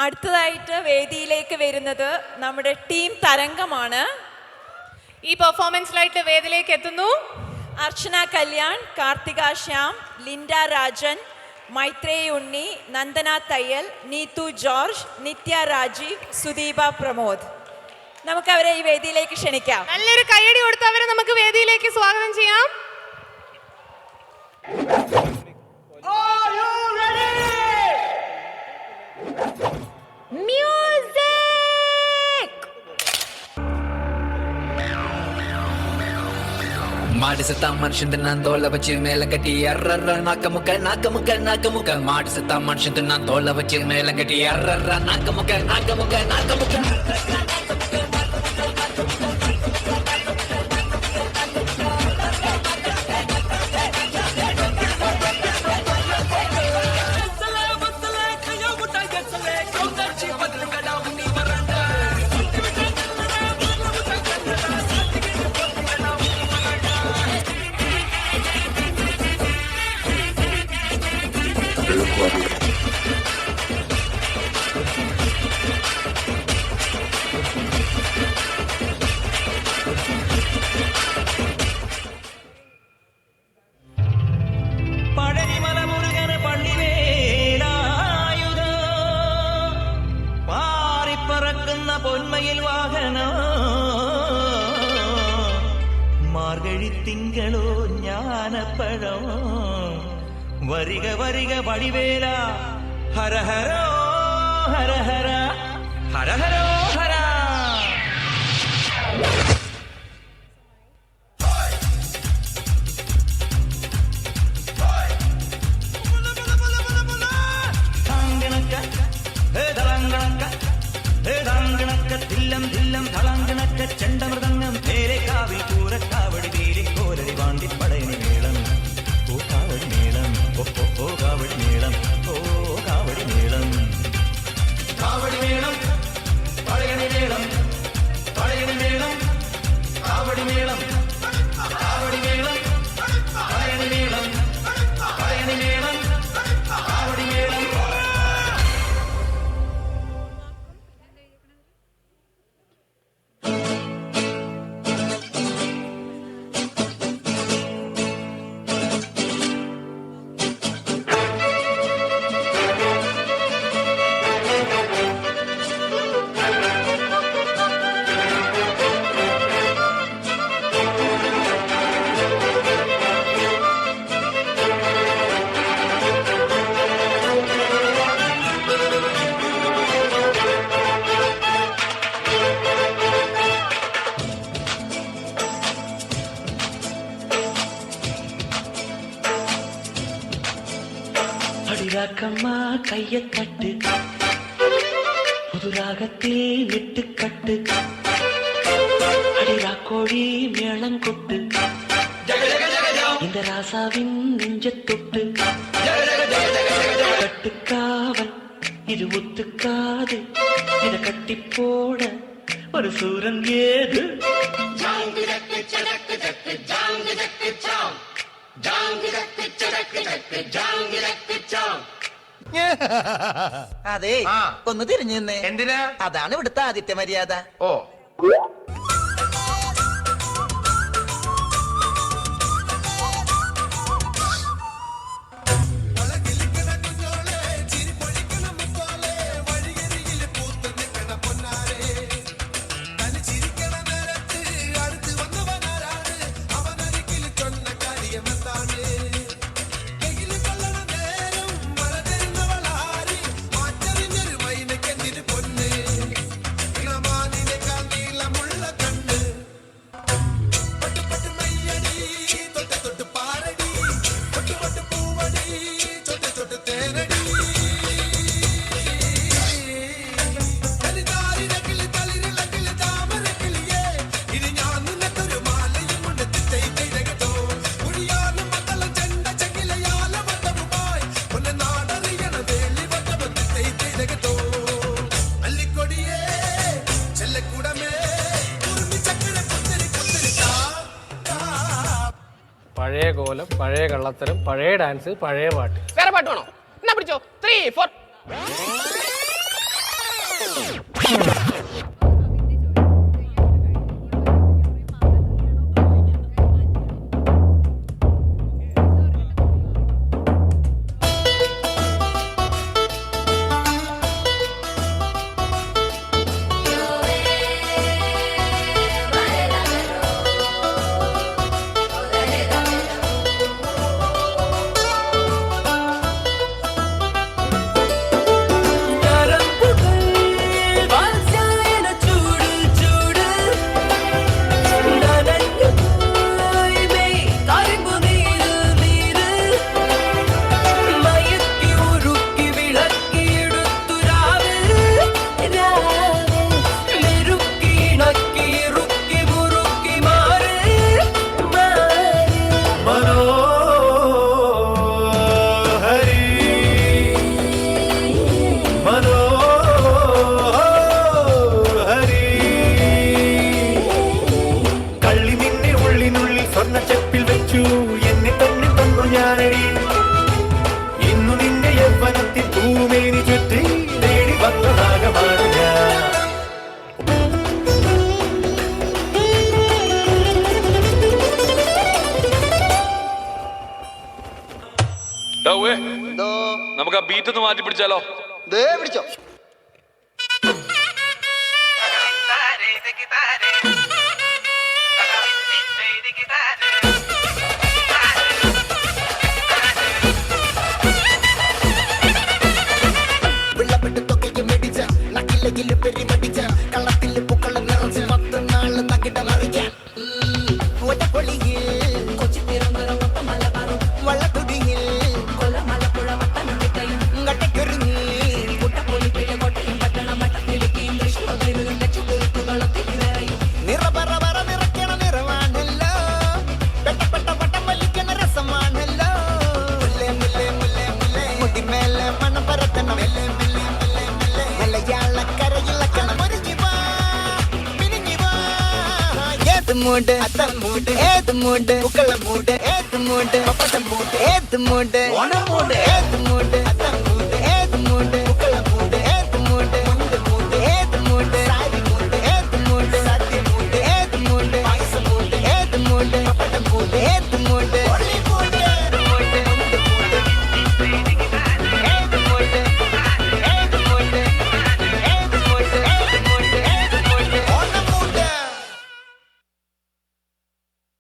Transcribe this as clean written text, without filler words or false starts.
അടുത്തതായിട്ട് വേദിയിലേക്ക് വരുന്നത് നമ്മുടെ ടീം തരംഗമാണ്. ഈ പെർഫോമൻസിലായിട്ട് വേദിയിലേക്ക് എത്തുന്നു അർച്ചന കല്യാൺ, കാർത്തിക ശ്യാം, ലിൻഡ രാജൻ, മൈത്രേയി ഉണ്ണി, നന്ദന തയ്യൽ, നീതു ജോർജ്, നിത്യ രാജീവ്, സുദീപ പ്രമോദ്. നമുക്ക് അവരെ ഈ വേദിയിലേക്ക് ക്ഷണിക്കാം. നല്ലൊരു കയ്യടി കൊടുത്ത് അവരെ നമുക്ക് വേദിയിലേക്ക് സ്വാഗതം ചെയ്യാം. മാടിസത്താ മനുഷ്യൻ തിന്നാൻ തോള വച്ച് മേലം കെട്ടി അററ നാക്കമുക്ക നാക്കമുക്ക നാക്കമുക്ക മാടിസത്താ മനുഷ്യൻ തിന്നാൻ തോള വച്ച് മേലം കെട്ടി അററ നാക്കമുക്ക നാക്കമുക്ക നാക്കമുക്ക പൊന്മയിൽ വാഹനോ മാർഗഴി തിങ്കളോ ജ്ഞാനപ്പഴം വരിക വരിക വടിവേല ഹരഹരോ ഹരഹര ഹരഹരോ ഹര. ില്ലം ധില്ലം തളങ്കണക്ക ചെണ്ടമൃതങ്ങം പേരെ കാവിൽ കൂരക്കാവടി വീരി കോരടി വാണ്ടി പടയണി മേളം ഓ കാവടി മേളം ഓ കാവടി മേളം ഓ കാവടി മേളം കാവടി മേളം പടയണി മേളം പടയണി മേളം കാവടി മേളം കാവടി മേളം പടയണി മേളം പടയണി മേളം കാവടി മേളം. அடிராக்கம்மா கையத்தட்டு புதுராகத்தில் நெட்டுக்கட்டு அடிராக்கோழி மேளங்கொட்டு இந்த ராசாவின் நெஞ்சத்தொட்டு கட்டுக்காவல் இது ஒத்துக்காது இத கட்டி போட ஒரு சூரன் ஏது. അതെ ഒന്ന് തിരിഞ്ഞു നിന്നേ. എന്തിനാ? അതാണ് ഇവിടുത്തെ ആദിത്യ മര്യാദ. ഓ പഴയ കോലം, പഴയ കള്ളത്തരം, പഴയ ഡാൻസ്, പഴയ പാട്ട്. വേറെ പാട്ട് വേണോ? എന്നാ പിടിച്ചോ. 3, 4. ചെപ്പിൽ വെച്ചു എന്നെ തന്നെ തന്നു ഞാനടി ഇന്നു നിന്റെ യൗവനത്തിൽ പൂമേനി ചുറ്റി നേടി വന്ന നാഗമാണ് ഞാൻ നമുക്ക് ആ ബീറ്റ് ഒന്ന് മാറ്റി പിടിച്ചാലോ? പിടിച്ചോ. കള്ളത്തിൽ പൂക്കള നിറച്ച് 10 നാള് തകിട മറിക്കാൻ വള്ളത്തുടിയിൽ കട്ടക്കൊരുങ്ങി നിറപറ നിറയ്ക്കണ നിറമാണല്ലോ പെട്ടപ്പെട്ട പട്ടം വലിക്കണ രസമാണല്ലോ മുടിമേലെ മണം പരത്തണം മലയാളക്കരയിലക്കണം ഏത് മൂട് അത്തം മൂട് ഏത് മൂട് പൂക്കള മൂട് ഏത് മൂട് പപ്പട്ടം മൂട് ഏത് മൂട് ഓണം മൂട് ഏത് മൂട്